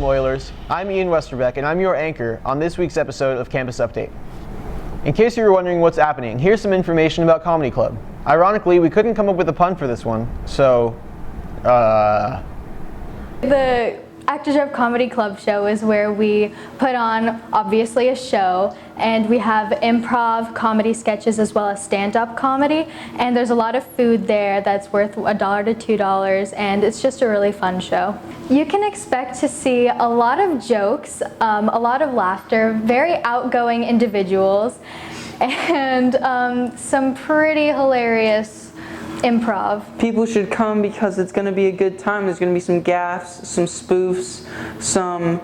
Oilers. I'm Ian Westerbeck, and I'm your anchor on this week's episode of Campus Update. In case you were wondering what's happening, here's some information about Comedy Club. Ironically, we couldn't come up with a pun for this one, so, The Actors Rep Comedy Club show is where we put on, obviously, a show, and we have improv comedy sketches as well as stand-up comedy, and there's a lot of food there that's worth $1 to $2, and it's just a really fun show. You can expect to see a lot of jokes, a lot of laughter, very outgoing individuals, and some pretty hilarious improv. People should come because it's going to be a good time. There's going to be some gaffes, some spoofs, some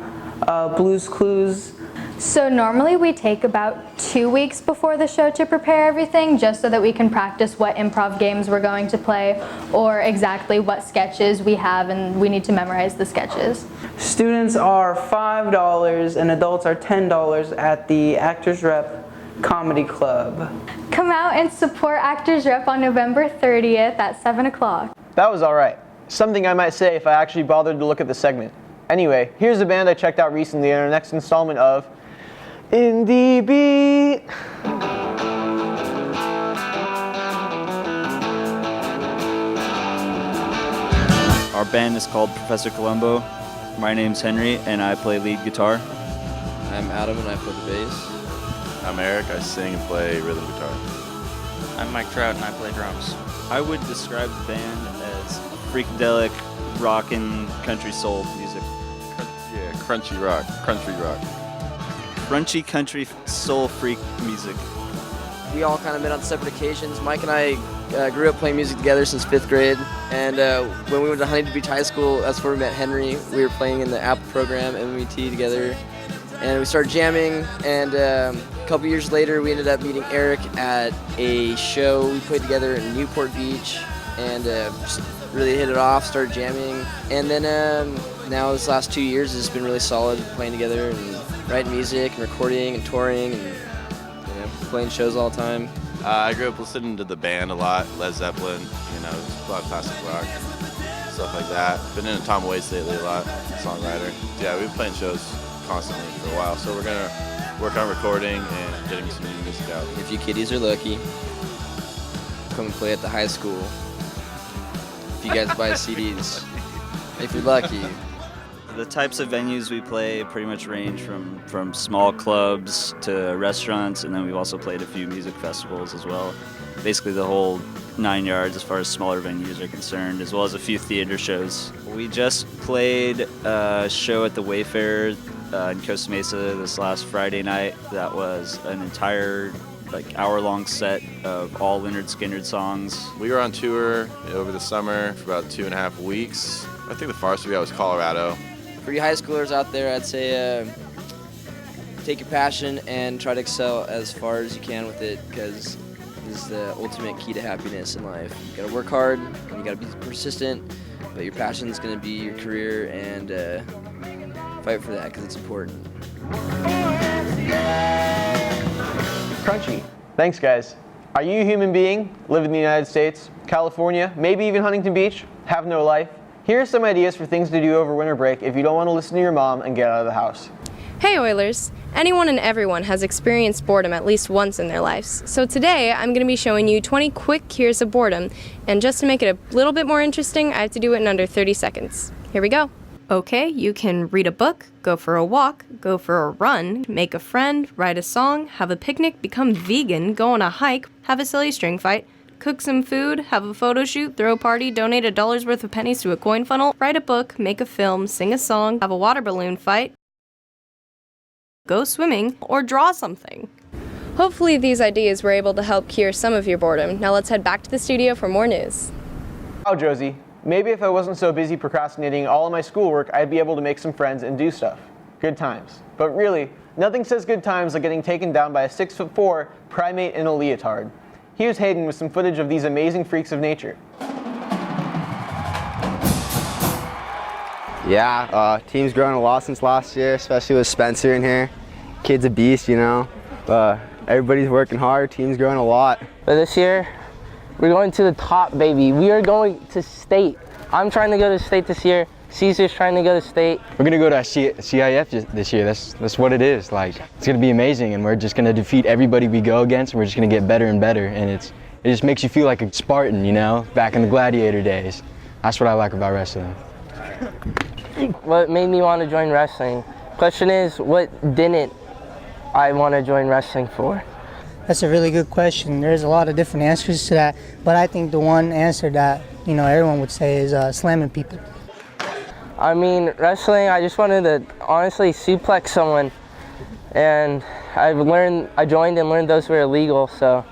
Blue's Clues. So normally we take about 2 weeks before the show to prepare everything, just so that we can practice what improv games we're going to play or exactly what sketches we have, and we need to memorize the sketches. Students are $5 and adults are $10 at the Actors Rep Comedy Club. Come out and support Actors Rep on November 30th at 7 o'clock. that was alright. Something I might say if I actually bothered to look at the segment. Anyway, here's a band I checked out recently in our next installment of Indie Beat. Our band is called Professor Columbo. My name's Henry, and I play lead guitar. I'm Adam, and I play the bass. I'm Eric, I sing and play rhythm guitar. I'm Mike Trout, and I play drums. I would describe the band as freakadelic rock and country soul music. Crunchy rock, country rock. Crunchy country soul freak music. We all kind of met on separate occasions. Mike and I grew up playing music together since 5th grade, and when we went to Huntington Beach High School, that's where we met Henry. We were playing in the Apple program, MMET, together, and we started jamming, and a couple years later we ended up meeting Eric at a show we played together in Newport Beach, and just really hit it off, started jamming, and then now this last 2 years has been really solid, playing together and writing music and recording and touring and playing shows all the time. I grew up listening to the band a lot, Led Zeppelin, just a lot of classic rock, stuff like that. Been into Tom Waits lately a lot, songwriter. Yeah, we've been playing shows constantly for a while, so we're gonna work on recording and getting some new music out. If you kiddies are lucky, come and play at the high school. If you guys buy CDs, if you're lucky. The types of venues we play pretty much range from small clubs to restaurants, and then we've also played a few music festivals as well. Basically the whole 9 yards as far as smaller venues are concerned, as well as a few theater shows. We just played a show at the Wayfair in Costa Mesa this last Friday night. That was an entire hour-long set of all Lynyrd Skynyrd songs. We were on tour over the summer for about 2.5 weeks. I think the farthest we got was Colorado. For you high schoolers out there, I'd say take your passion and try to excel as far as you can with it, because this is the ultimate key to happiness in life. You gotta work hard and you gotta be persistent, but your passion is gonna be your career, and fight for that because it's important. Crunchy. Thanks, guys. Are you a human being? Live in the United States, California, maybe even Huntington Beach? Have no life? Here are some ideas for things to do over winter break if you don't want to listen to your mom and get out of the house. Hey Oilers! Anyone and everyone has experienced boredom at least once in their lives. So today I'm going to be showing you 20 quick cures of boredom, and just to make it a little bit more interesting, I have to do it in under 30 seconds. Here we go. Okay, you can read a book, go for a walk, go for a run, make a friend, write a song, have a picnic, become vegan, go on a hike, have a silly string fight, cook some food, have a photo shoot, throw a party, donate $1 worth of pennies to a coin funnel, write a book, make a film, sing a song, have a water balloon fight, go swimming, or draw something. Hopefully these ideas were able to help cure some of your boredom. Now let's head back to the studio for more news. Wow, Josie. Maybe if I wasn't so busy procrastinating all of my schoolwork, I'd be able to make some friends and do stuff. Good times. But really, nothing says good times like getting taken down by a 6'4" primate in a leotard. Here's Hayden with some footage of these amazing freaks of nature. Yeah, team's grown a lot since last year, especially with Spencer in here. Kid's a beast, everybody's working hard, team's growing a lot. But this year, we're going to the top, baby. We are going to state. I'm trying to go to state this year, Caesar's trying to go to state. We're gonna go to CIF this year. That's what it is. Like, it's gonna be amazing, and we're just gonna defeat everybody we go against, and we're just gonna get better and better. And it just makes you feel like a Spartan, you know, back in the gladiator days. That's what I like about wrestling. What made me want to join wrestling? Question is, what didn't I want to join wrestling for? That's a really good question. There's a lot of different answers to that, but I think the one answer that, you know, everyone would say is slamming people. I mean, wrestling, I just wanted to honestly suplex someone, and I joined and learned those were illegal, so.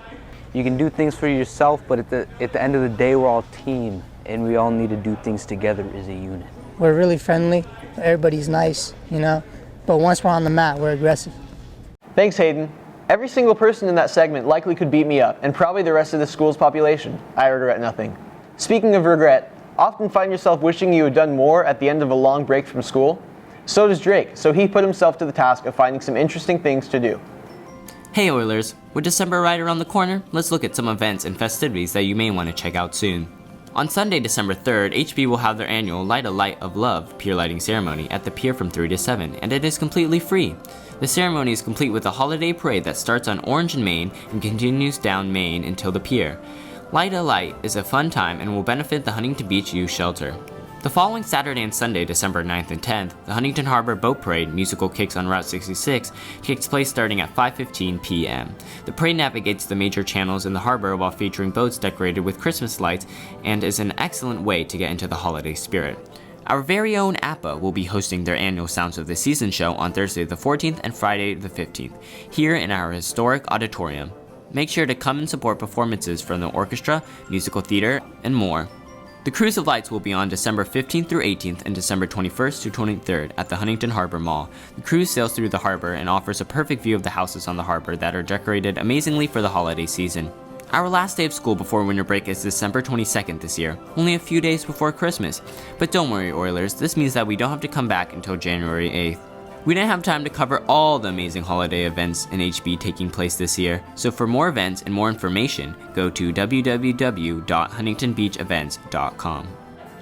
You can do things for yourself, but at the end of the day, we're all a team, and we all need to do things together as a unit. We're really friendly, everybody's nice, you know, but once we're on the mat, we're aggressive. Thanks, Hayden. Every single person in that segment likely could beat me up, and probably the rest of the school's population. I regret nothing. Speaking of regret, often find yourself wishing you had done more at the end of a long break from school? So does Drake, so he put himself to the task of finding some interesting things to do. Hey Oilers, with December right around the corner, let's look at some events and festivities that you may want to check out soon. On Sunday, December 3rd, HB will have their annual Light a Light of Love pier lighting ceremony at the pier from 3 to 7, and it is completely free. The ceremony is complete with a holiday parade that starts on Orange and Main and continues down Main until the pier. Light a Light is a fun time and will benefit the Huntington Beach Youth Shelter. The following Saturday and Sunday, December 9th and 10th, the Huntington Harbor Boat Parade, musical kicks on Route 66, takes place starting at 5:15 p.m. The parade navigates the major channels in the harbor while featuring boats decorated with Christmas lights and is an excellent way to get into the holiday spirit. Our very own APA will be hosting their annual Sounds of the Season show on Thursday the 14th and Friday the 15th, here in our historic auditorium. Make sure to come and support performances from the orchestra, musical theater, and more. The Cruise of Lights will be on December 15th through 18th and December 21st through 23rd at the Huntington Harbor Mall. The cruise sails through the harbor and offers a perfect view of the houses on the harbor that are decorated amazingly for the holiday season. Our last day of school before winter break is December 22nd this year, only a few days before Christmas. But don't worry, Oilers, this means that we don't have to come back until January 8th. We didn't have time to cover all the amazing holiday events in HB taking place this year, so for more events and more information, go to www.huntingtonbeachevents.com.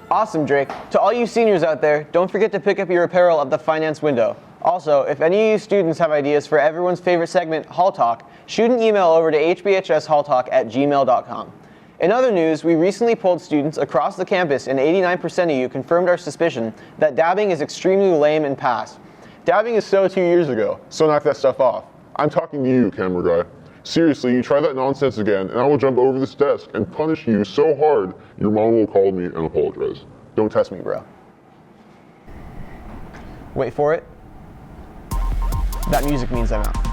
Awesome, Drake. To all you seniors out there, don't forget to pick up your apparel at the finance window. Also, if any of you students have ideas for everyone's favorite segment, Hall Talk, shoot an email over to hbhshalltalk@gmail.com. In other news, we recently polled students across the campus, and 89% of you confirmed our suspicion that dabbing is extremely lame and past. Dabbing is so 2 years ago, so knock that stuff off. I'm talking to you, camera guy. Seriously, you try that nonsense again, and I will jump over this desk and punish you so hard, your mom will call me and apologize. Don't test me, bro. Wait for it. That music means I'm out.